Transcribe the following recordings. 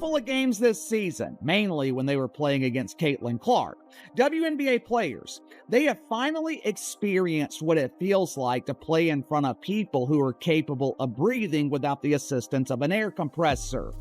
handful of games this season, mainly when they were playing against Caitlin Clark, WNBA players, they have finally experienced what it feels like to play in front of people who are capable of breathing without the assistance of an air compressor.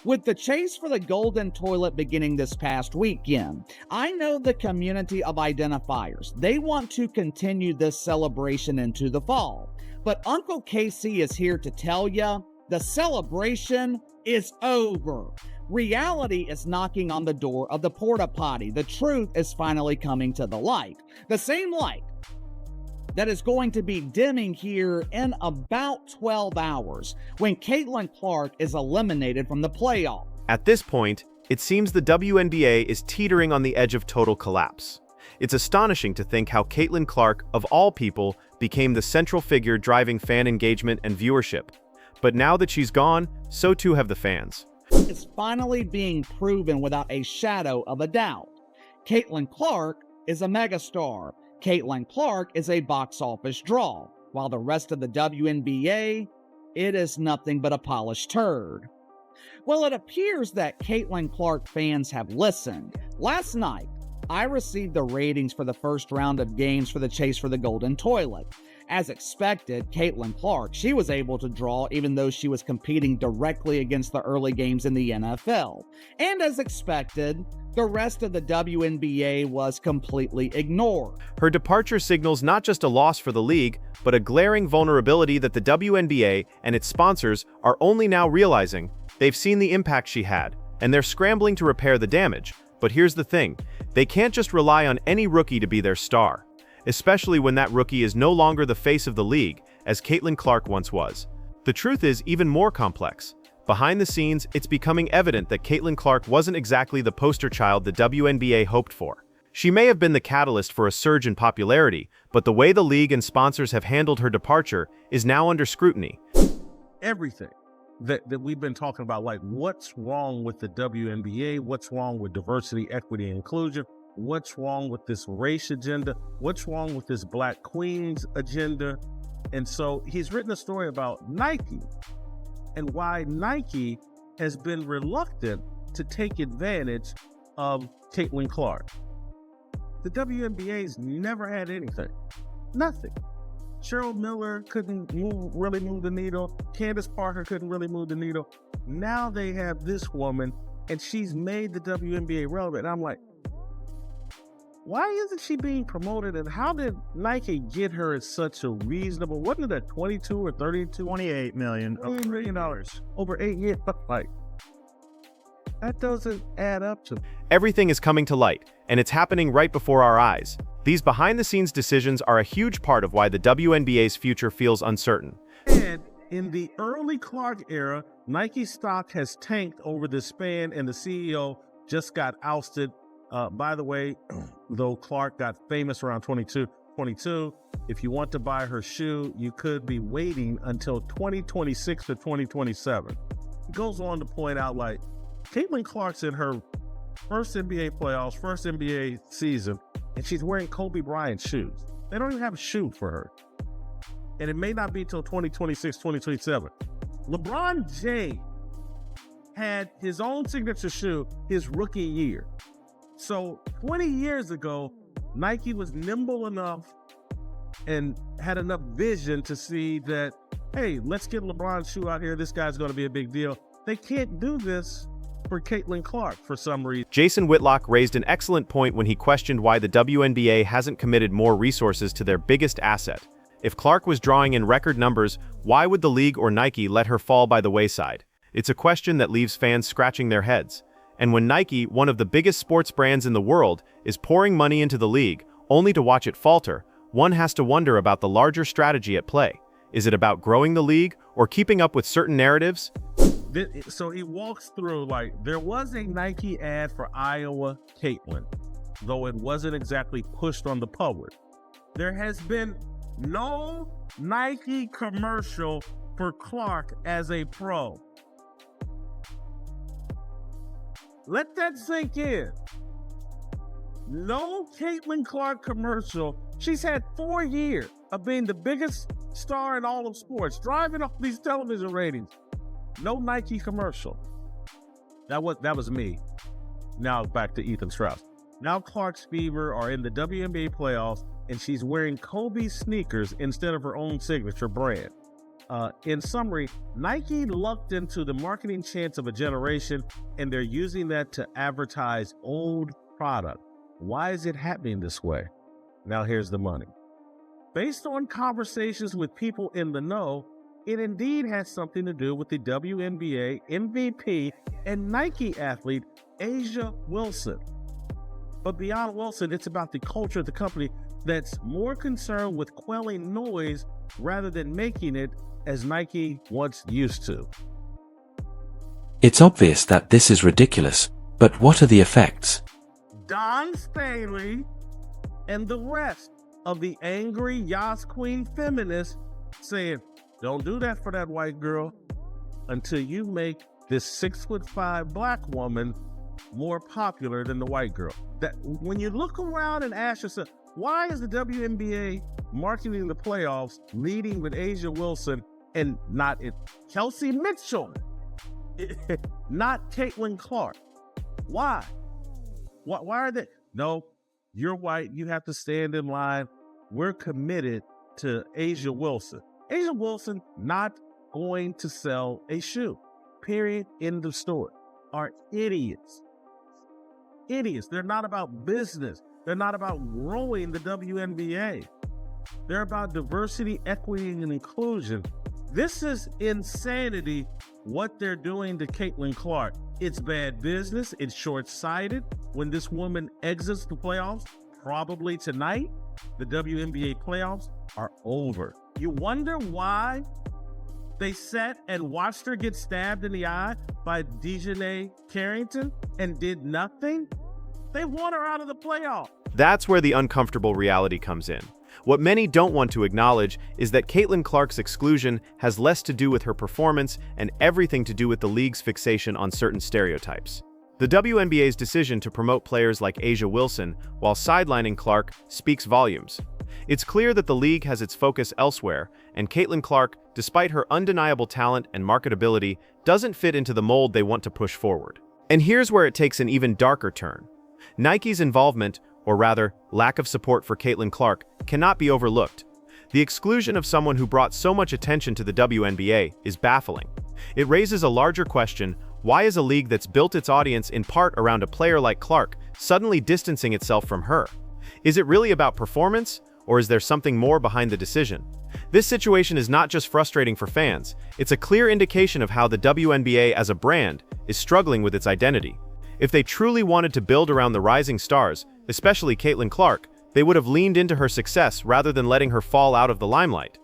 With the chase for the golden toilet beginning this past weekend, I know the community of identifiers. They want to continue this celebration into the fall. But Uncle Casey is here to tell you, the celebration is over. Reality is knocking on the door of the porta potty. The truth is finally coming to the light. The same light that is going to be dimming here in about 12 hours when Caitlin Clark is eliminated from the playoff. At this point, it seems the WNBA is teetering on the edge of total collapse. It's astonishing to think how Caitlin Clark, of all people, became the central figure driving fan engagement and viewership. But now that she's gone, so too have the fans. It's finally being proven without a shadow of a doubt. Caitlin Clark is a megastar. Caitlin Clark is a box office draw, while the rest of the WNBA, it is nothing but a polished turd. Well, it appears that Caitlin Clark fans have listened. Last night, I received the ratings for the first round of games for the chase for the golden toilet. As expected, Caitlin Clark, she was able to draw even though she was competing directly against the early games in the NFL. And as expected, the rest of the WNBA was completely ignored. Her departure signals not just a loss for the league, but a glaring vulnerability that the WNBA and its sponsors are only now realizing. They've seen the impact she had, and they're scrambling to repair the damage. But here's the thing, they can't just rely on any rookie to be their star, especially when that rookie is no longer the face of the league, as Caitlin Clark once was. The truth is even more complex. Behind the scenes, it's becoming evident that Caitlin Clark wasn't exactly the poster child the WNBA hoped for. She may have been the catalyst for a surge in popularity, but the way the league and sponsors have handled her departure is now under scrutiny. Everything that we've been talking about, like what's wrong with the WNBA, what's wrong with diversity, equity, and inclusion, what's wrong with this race agenda, what's wrong with this Black Queens agenda. And so he's written a story about Nike and why Nike has been reluctant to take advantage of Caitlin Clark. The WNBA's never had anything, nothing. Cheryl Miller couldn't really move the needle. Candace Parker couldn't really move the needle. Now they have this woman, and she's made the WNBA relevant. And I'm like, why isn't she being promoted? And how did Nike get her at such a reasonable, wasn't it at 22 or 32? $28 million. $28 million over 8 years. Like, that doesn't add up to. Everything is coming to light, and it's happening right before our eyes. These behind-the-scenes decisions are a huge part of why the WNBA's future feels uncertain. And in the early Clark era, Nike stock has tanked over the span, and the CEO just got ousted. By the way, though Clark got famous around 22, if you want to buy her shoe, you could be waiting until 2026 to 2027. He goes on to point out, like, Caitlin Clark's in her first NBA playoffs, first NBA season, and she's wearing Kobe Bryant shoes. They don't even have a shoe for her. And it may not be till 2026, 2027. LeBron James had his own signature shoe his rookie year. So 20 years ago, Nike was nimble enough and had enough vision to see that, hey, let's get LeBron's shoe out here. This guy's going to be a big deal. They can't do this for Caitlin Clark for some reason. Jason Whitlock raised an excellent point when he questioned why the WNBA hasn't committed more resources to their biggest asset. If Clark was drawing in record numbers, why would the league or Nike let her fall by the wayside? It's a question that leaves fans scratching their heads. And when Nike, one of the biggest sports brands in the world, is pouring money into the league, only to watch it falter, one has to wonder about the larger strategy at play. Is it about growing the league or keeping up with certain narratives? So he walks through, like, there was a Nike ad for Iowa Caitlin, though it wasn't exactly pushed on the public. There has been no Nike commercial for Clark as a pro. Let that sink in. No Caitlin Clark commercial. She's had 4 years of being the biggest star in all of sports, driving up these television ratings. No Nike commercial. That was me. Now back to Ethan Strauss. Now Clark's Fever are in the WNBA playoffs, and she's wearing Kobe sneakers instead of her own signature brand. In summary, Nike lucked into the marketing chance of a generation, and they're using that to advertise old product. Why is it happening this way? Now here's the money. Based on conversations with people in the know, it indeed has something to do with the WNBA MVP and Nike athlete A'ja Wilson. But beyond Wilson, it's about the culture of the company that's more concerned with quelling noise rather than making it as Nike once used to. It's obvious that this is ridiculous, but what are the effects? Don Staley and the rest of the angry Yas Queen feminists saying, don't do that for that white girl until you make this 6'5" black woman more popular than the white girl. That when you look around and ask yourself, why is the WNBA marketing the playoffs leading with A'ja Wilson and not Kelsey Mitchell, not Caitlin Clark? Why? Why are they? No, you're white. You have to stand in line. We're committed to A'ja Wilson. A'ja Wilson not going to sell a shoe. Period. End of story. Are idiots. Idiots. They're not about business. They're not about growing the WNBA. They're about diversity, equity, and inclusion. This is insanity, what they're doing to Caitlin Clark. It's bad business. It's short-sighted. When this woman exits the playoffs, probably tonight, the WNBA playoffs are over. You wonder why they sat and watched her get stabbed in the eye by Dejanay Carrington and did nothing? They want her out of the playoffs. That's where the uncomfortable reality comes in. What many don't want to acknowledge is that Caitlin Clark's exclusion has less to do with her performance and everything to do with the league's fixation on certain stereotypes. The WNBA's decision to promote players like A'ja Wilson while sidelining Clark speaks volumes. It's clear that the league has its focus elsewhere, and Caitlin Clark, despite her undeniable talent and marketability, doesn't fit into the mold they want to push forward. And here's where it takes an even darker turn. Nike's involvement, or rather, lack of support for Caitlin Clark, cannot be overlooked. The exclusion of someone who brought so much attention to the WNBA is baffling. It raises a larger question: why is a league that's built its audience in part around a player like Clark suddenly distancing itself from her? Is it really about performance, or is there something more behind the decision? This situation is not just frustrating for fans, it's a clear indication of how the WNBA as a brand is struggling with its identity. If they truly wanted to build around the rising stars, especially Caitlin Clark, they would have leaned into her success rather than letting her fall out of the limelight.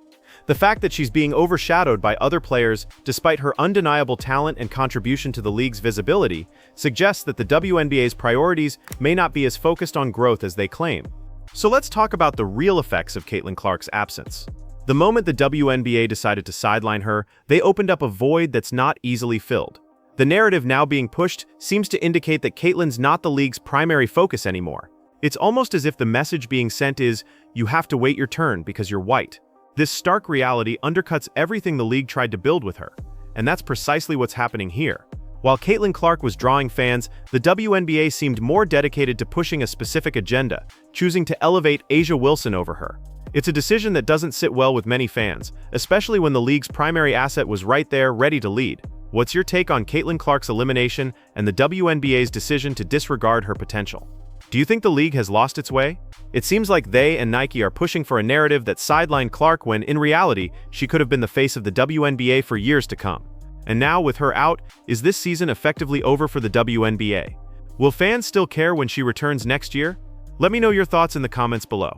The fact that she's being overshadowed by other players despite her undeniable talent and contribution to the league's visibility suggests that the WNBA's priorities may not be as focused on growth as they claim. So let's talk about the real effects of Caitlin Clark's absence. The moment the WNBA decided to sideline her, they opened up a void that's not easily filled. The narrative now being pushed seems to indicate that Caitlin's not the league's primary focus anymore. It's almost as if the message being sent is, you have to wait your turn because you're white. This stark reality undercuts everything the league tried to build with her, and that's precisely what's happening here. While Caitlin Clark was drawing fans, the WNBA seemed more dedicated to pushing a specific agenda, choosing to elevate A'ja Wilson over her. It's a decision that doesn't sit well with many fans, especially when the league's primary asset was right there, ready to lead. What's your take on Caitlin Clark's elimination and the WNBA's decision to disregard her potential? Do you think the league has lost its way? It seems like they and Nike are pushing for a narrative that sidelined Clark when, in reality, she could have been the face of the WNBA for years to come. And now, with her out, is this season effectively over for the WNBA? Will fans still care when she returns next year? Let me know your thoughts in the comments below.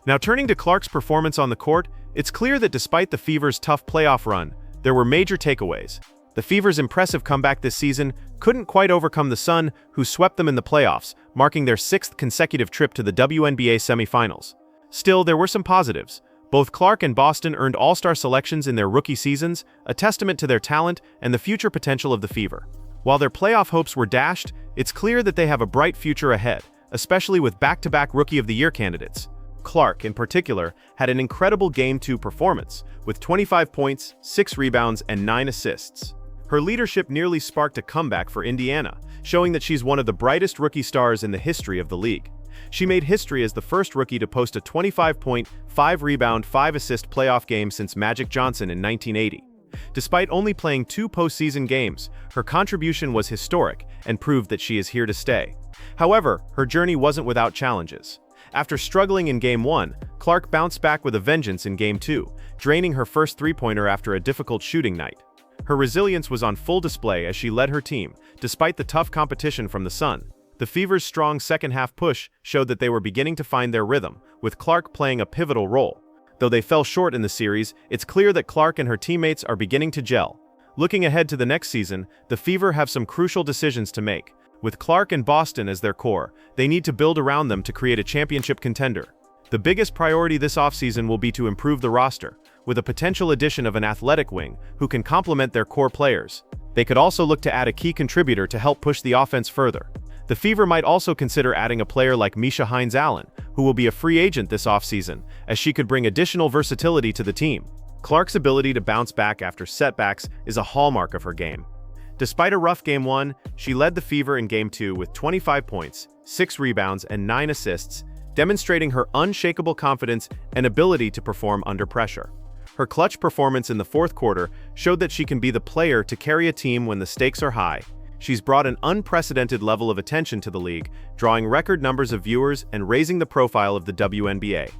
Now, turning to Clark's performance on the court, it's clear that despite the Fever's tough playoff run, there were major takeaways. The Fever's impressive comeback this season couldn't quite overcome the Sun, who swept them in the playoffs, marking their 6th consecutive trip to the WNBA semifinals. Still, there were some positives. Both Clark and Boston earned all-star selections in their rookie seasons, a testament to their talent and the future potential of the Fever. While their playoff hopes were dashed, it's clear that they have a bright future ahead, especially with back-to-back Rookie of the Year candidates. Clark, in particular, had an incredible Game 2 performance, with 25 points, 6 rebounds, and 9 assists. Her leadership nearly sparked a comeback for Indiana, showing that she's one of the brightest rookie stars in the history of the league. She made history as the first rookie to post a 25-point, 5-rebound, 5-assist playoff game since Magic Johnson in 1980. Despite only playing 2 postseason games, her contribution was historic and proved that she is here to stay. However, her journey wasn't without challenges. After struggling in Game 1, Clark bounced back with a vengeance in Game 2, draining her first three-pointer after a difficult shooting night. Her resilience was on full display as she led her team, despite the tough competition from the Sun. The Fever's strong second-half push showed that they were beginning to find their rhythm, with Clark playing a pivotal role. Though they fell short in the series, it's clear that Clark and her teammates are beginning to gel. Looking ahead to the next season, the Fever have some crucial decisions to make. With Clark and Boston as their core, they need to build around them to create a championship contender. The biggest priority this offseason will be to improve the roster, with a potential addition of an athletic wing who can complement their core players. They could also look to add a key contributor to help push the offense further. The Fever might also consider adding a player like Misha Hines-Allen, who will be a free agent this offseason, as she could bring additional versatility to the team. Clark's ability to bounce back after setbacks is a hallmark of her game. Despite a rough Game 1, she led the Fever in Game 2 with 25 points, 6 rebounds, and 9 assists, demonstrating her unshakable confidence and ability to perform under pressure. Her clutch performance in the fourth quarter showed that she can be the player to carry a team when the stakes are high. She's brought an unprecedented level of attention to the league, drawing record numbers of viewers and raising the profile of the WNBA.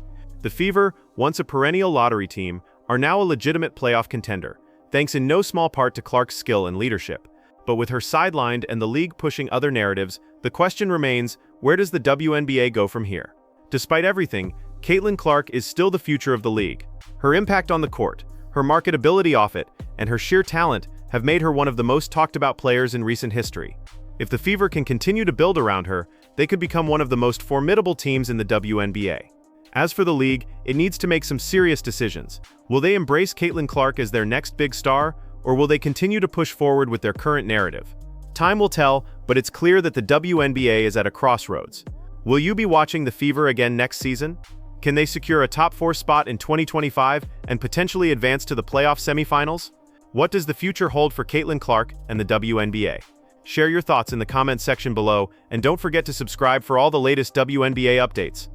The Fever, once a perennial lottery team, are now a legitimate playoff contender, thanks in no small part to Clark's skill and leadership. But with her sidelined and the league pushing other narratives, the question remains, where does the WNBA go from here? Despite everything, Caitlin Clark is still the future of the league. Her impact on the court, her marketability off it, and her sheer talent have made her one of the most talked about players in recent history. If the Fever can continue to build around her, they could become one of the most formidable teams in the WNBA. As for the league, it needs to make some serious decisions. Will they embrace Caitlin Clark as their next big star, or will they continue to push forward with their current narrative? Time will tell, but it's clear that the WNBA is at a crossroads. Will you be watching the Fever again next season? Can they secure a top 4 spot in 2025 and potentially advance to the playoff semifinals? What does the future hold for Caitlin Clark and the WNBA? Share your thoughts in the comments section below, and don't forget to subscribe for all the latest WNBA updates.